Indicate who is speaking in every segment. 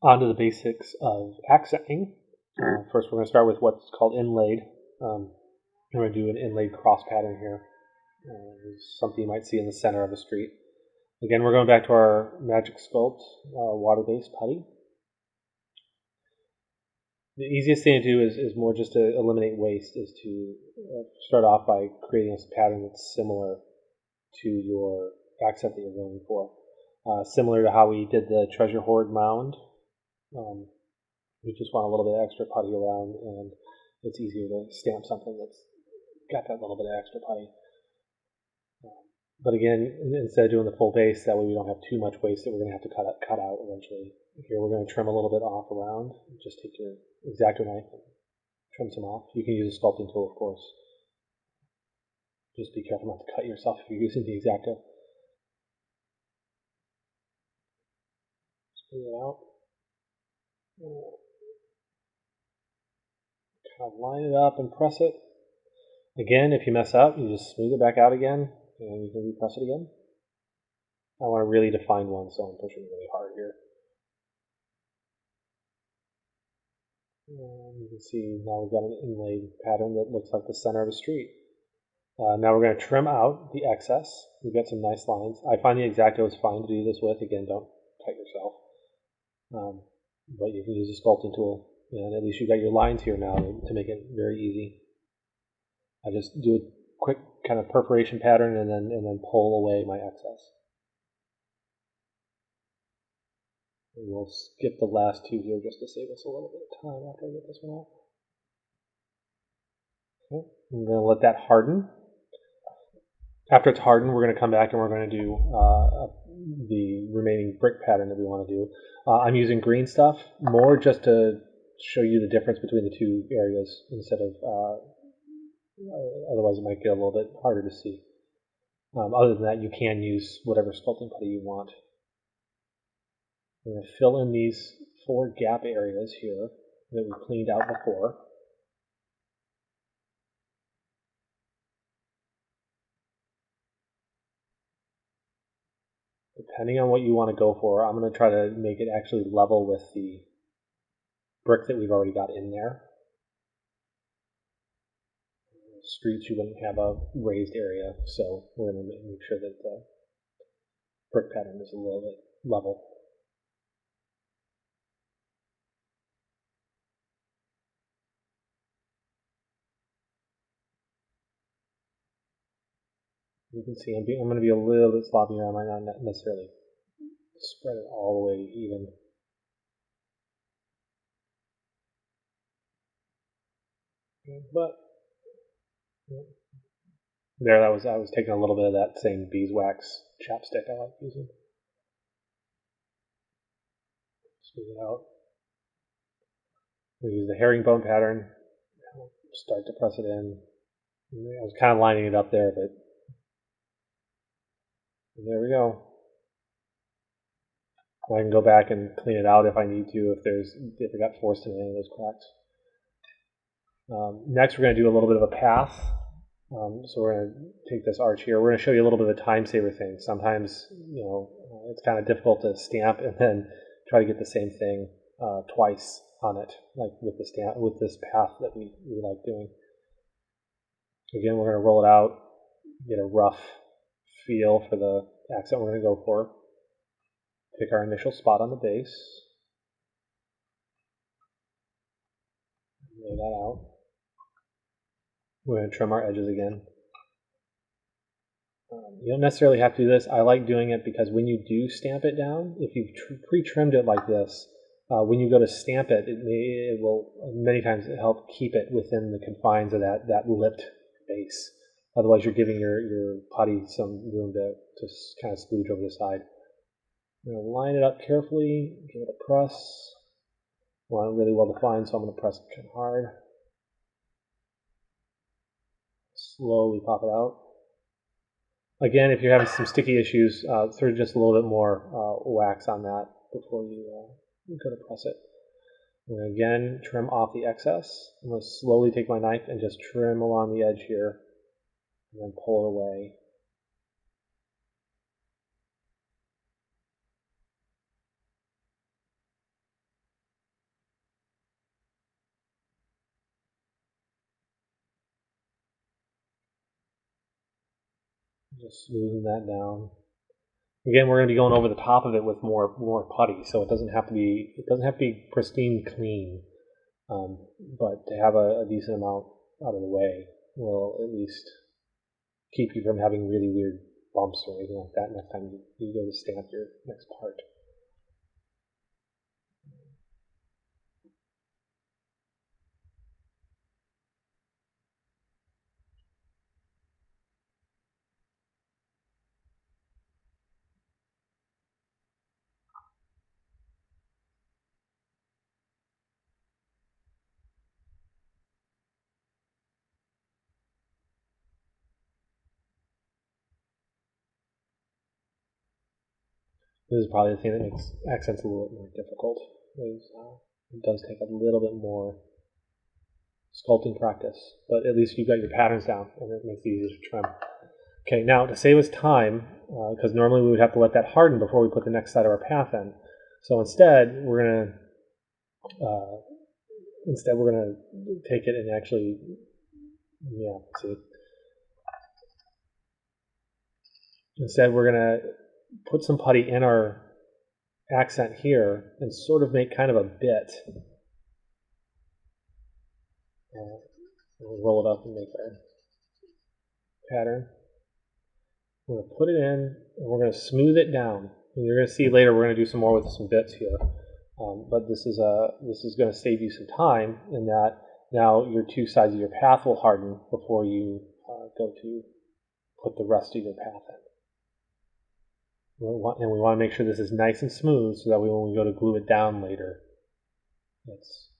Speaker 1: On to the basics of accenting. First, we're going to start with what's called inlaid. We're going to do an inlaid cross pattern here. Something you might see in the center of a street. Again, we're going back to our Magic Sculpt water-based putty. The easiest thing to do is more just to eliminate waste, is to start off by creating a pattern that's similar to your accent that you're going for. Similar to how we did the treasure hoard mound. We just want a little bit of extra putty around, and it's easier to stamp something that's got that little bit of extra putty. But again, instead of doing the full base, that way we don't have too much waste that we're going to have to cut out eventually. Here we're going to trim a little bit off around. Just take your X-Acto knife and trim some off. You can use a sculpting tool, of course. Just be careful not to cut yourself if you're using the X-Acto. Smooth it out. Kind of line it up and press it. Again, if you mess up, you just smooth it back out again, and you can repress it again. I want to really define one, so I'm pushing really hard here. And you can see now we've got an inlaid pattern that looks like the center of a street. Now we're going to trim out the excess. We've got some nice lines. I find the X-Acto is fine to do this with. Again, don't cut yourself. But you can use a sculpting tool, and at least you've got your lines here now to make it very easy. I just do a quick kind of perforation pattern and then pull away my excess. And we'll skip the last two here just to save us a little bit of time after I get this one out. Okay, I'm going to let that harden. After it's hardened, we're going to come back and we're going to do the remaining brick pattern that we want to do. I'm using green stuff more just to show you the difference between the two areas instead of otherwise it might get a little bit harder to see. Other than that, you can use whatever sculpting putty you want. We're going to fill in these 4 gap areas here that we cleaned out before. Depending on what you want to go for, I'm going to try to make it actually level with the brick that we've already got in there. Streets, you wouldn't have a raised area, so we're going to make sure that the brick pattern is a little bit level. You can see I'm going to be a little bit sloppy here. I might not necessarily spread it all the way even. But there, I was taking a little bit of that same beeswax chapstick I like using. Smooth it out. We use the herringbone pattern. Start to press it in. I was kind of lining it up there, but there we go. I can go back and clean it out if I need to, if it got forced in any of those cracks. Next, we're going to do a little bit of a path. So we're going to take this arch here. We're going to show you a little bit of a time saver thing. Sometimes, it's kind of difficult to stamp and then try to get the same thing twice on it, like with this path that we like doing. Again, we're going to roll it out, get a rough feel for the accent we're going to go for. Pick our initial spot on the base. Lay that out. We're going to trim our edges again. You don't necessarily have to do this. I like doing it because when you do stamp it down, if you've pre-trimmed it like this, when you go to stamp it, it will many times help keep it within the confines of that lipped base. Otherwise, you're giving your putty some room to kind of splooge over the side. I'm going to line it up carefully, give it a press. I want it really well defined, so I'm going to press it hard. Slowly pop it out. Again, if you're having some sticky issues, throw just a little bit more wax on that before you go to press it. I'm going to again trim off the excess. I'm going to slowly take my knife and just trim along the edge here, and then pull it away. Just smoothing that down. Again, we're going to be going over the top of it with more putty, so it doesn't have to be pristine clean. But to have a decent amount out of the way will at least keep you from having really weird bumps or anything like that next time you go to stamp your next part. This is probably the thing that makes accents a little bit more difficult. It does take a little bit more sculpting practice, but at least you've got your patterns down, and it makes it easier to trim. Okay, now to save us time, because normally we would have to let that harden before we put the next side of our path in. So instead, we're gonna take it and actually, yeah, see. Instead, we're gonna put some putty in our accent here and sort of make kind of a bit. We'll roll it up and make our pattern. We're going to put it in and we're going to smooth it down. And you're going to see later we're going to do some more with some bits here. But this is going to save you some time in that now your two sides of your path will harden before you go to put the rest of your path in. And we want to make sure this is nice and smooth so that when we go to glue it down later, it's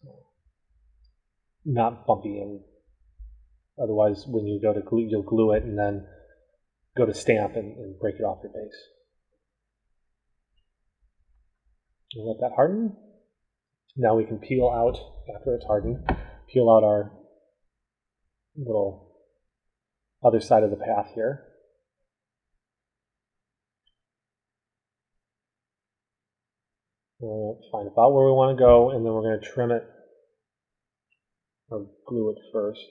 Speaker 1: not bumpy. And otherwise, when you go to glue, you'll glue it and then go to stamp and break it off your base. We'll let that harden. Now we can peel out, after it's hardened, peel out our little other side of the path here. We're going to find about where we want to go, and then we're going to trim it or glue it first.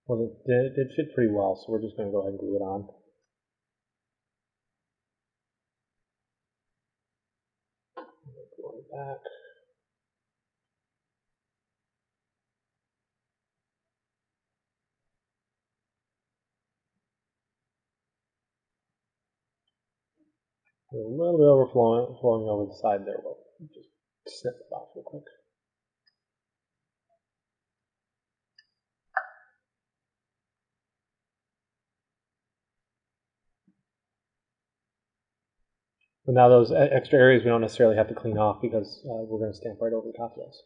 Speaker 1: Well, it did fit pretty well, so we're just going to go ahead and glue it on. Glue it back. A little bit overflowing over the side there. We'll just snip it off real quick. But now those extra areas we don't necessarily have to clean off because we're going to stamp right over the top of those.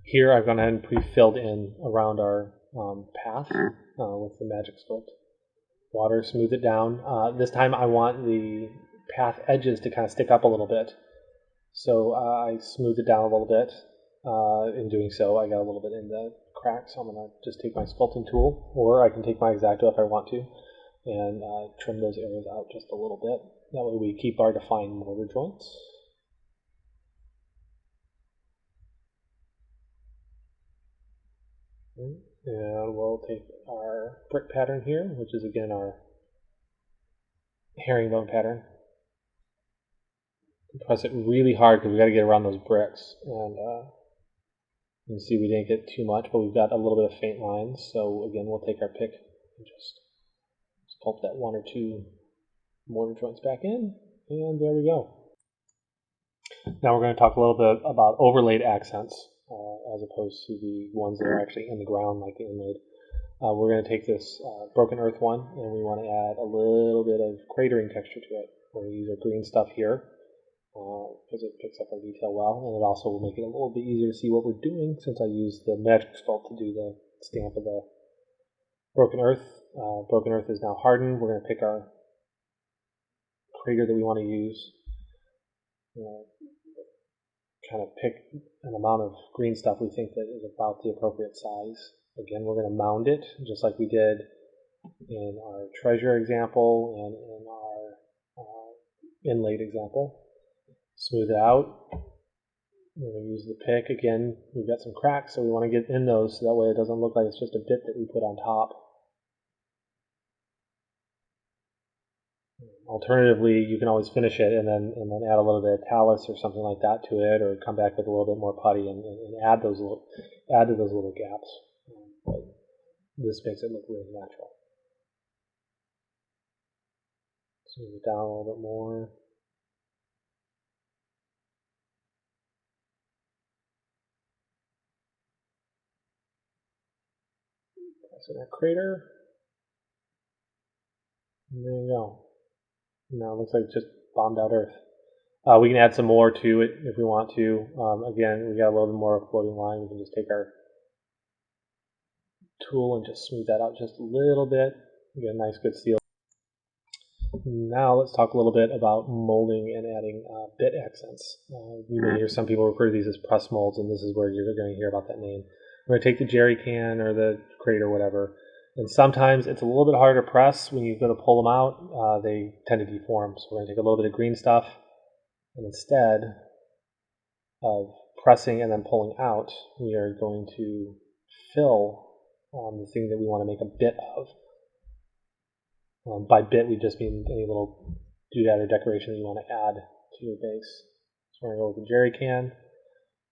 Speaker 1: Here I've gone ahead and pre-filled in around our path with the Magic Sculpt water, smooth it down. This time I want the path edges to kind of stick up a little bit. So I smoothed it down a little bit. In doing so, I got a little bit in the crack, so I'm going to just take my sculpting tool, or I can take my X-Acto if I want to, and trim those areas out just a little bit. That way we keep our defined mortar joints. And we'll take our brick pattern here, which is again our herringbone pattern. Press it really hard because we got to get around those bricks. And you can see we didn't get too much, but we've got a little bit of faint lines. So again, we'll take our pick and just sculpt that one or two mortar joints back in, and there we go. Now we're going to talk a little bit about overlaid accents as opposed to the ones that are actually in the ground like the inlaid. We're going to take this broken earth one, and we want to add a little bit of cratering texture to it. We're going to use our green stuff here because it picks up our detail well, and it also will make it a little bit easier to see what we're doing since I used the Magic Sculpt to do the stamp of the broken earth. Broken earth is now hardened. We're going to pick our crater that we want to use. Kind of pick an amount of green stuff we think that is about the appropriate size. Again, we're going to mound it just like we did in our treasure example and in our inlaid example. Smooth it out. We're going to use the pick again. We've got some cracks, so we want to get in those so that way it doesn't look like it's just a bit that we put on top. Alternatively, you can always finish it and then add a little bit of talus or something like that to it, or come back with a little bit more putty and add to those little gaps. But this makes it look really natural. So move it down a little bit more. Press in our crater. And there you go. Now it looks like it's just bombed out Earth. We can add some more to it if we want to. Again, we got a little bit more of a floating line. We can just take our tool and just smooth that out just a little bit. Get a nice good seal. Now let's talk a little bit about molding and adding bit accents. You may hear some people refer to these as press molds, and this is where you're going to hear about that name. We're going to take the jerry can or the crate or whatever, and sometimes it's a little bit harder to press when you go to pull them out. They tend to deform, so we're going to take a little bit of green stuff, and instead of pressing and then pulling out, we are going to fill the thing that we want to make a bit of. By bit, we just mean any little doodad or decoration that you want to add to your base. So we're going to go with the jerry can.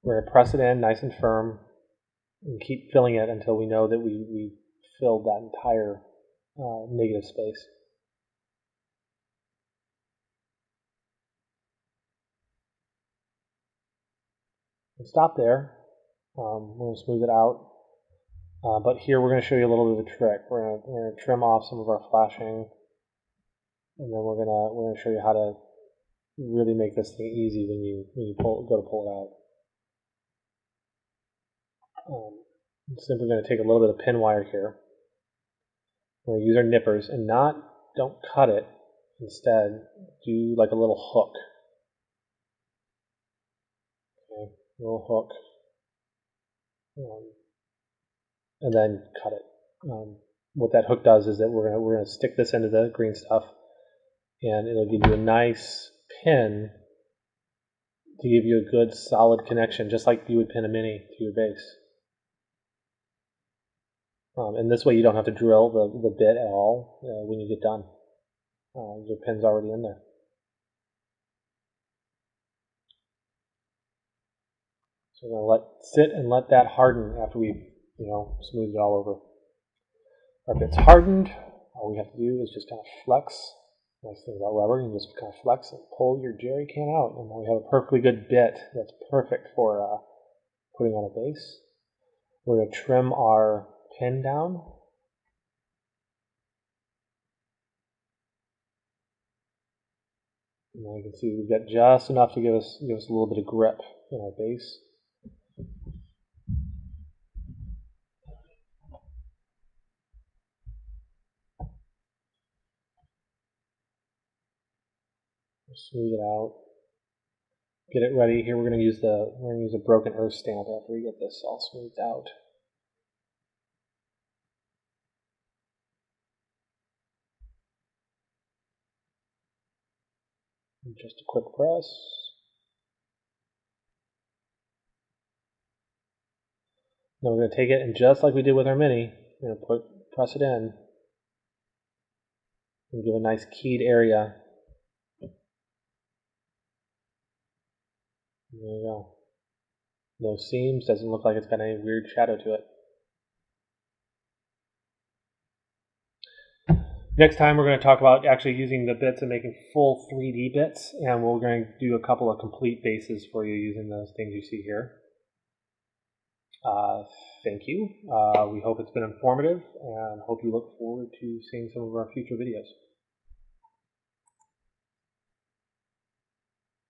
Speaker 1: We're going to press it in nice and firm and keep filling it until we know that we filled that entire negative space. And stop there. We're going to smooth it out. But here we're going to show you a little bit of a trick. We're going to trim off some of our flashing, and then we're going to show you how to really make this thing easy when you go to pull it out. I'm simply going to take a little bit of pin wire here. We're going to use our nippers and don't cut it. Instead, do like a little hook. Okay, little hook. And then cut it. What that hook does is that we're going to stick this into the green stuff, and it'll give you a nice pin to give you a good solid connection, just like you would pin a mini to your base. And this way you don't have to drill the bit at all when you get done. Your pin's already in there. So we're going to sit and let that harden after we've smoothed it all over. Our bit's hardened. All we have to do is just kind of flex. Nice thing about rubber, you can just kind of flex and pull your jerry can out, and now we have a perfectly good bit that's perfect for putting on a base. We're going to trim our pin down. And now you can see we've got just enough to give us a little bit of grip in our base. Smooth it out. Get it ready. Here we're going to use a broken earth stamp after we get this all smoothed out. And just a quick press. Now we're going to take it, and just like we did with our mini, we're going to press it in and give a nice keyed area. There you go. No seams, doesn't look like it's got any weird shadow to it. Next time we're going to talk about actually using the bits and making full 3D bits, and we're going to do a couple of complete bases for you using those things you see here. Thank you. We hope it's been informative, and hope you look forward to seeing some of our future videos.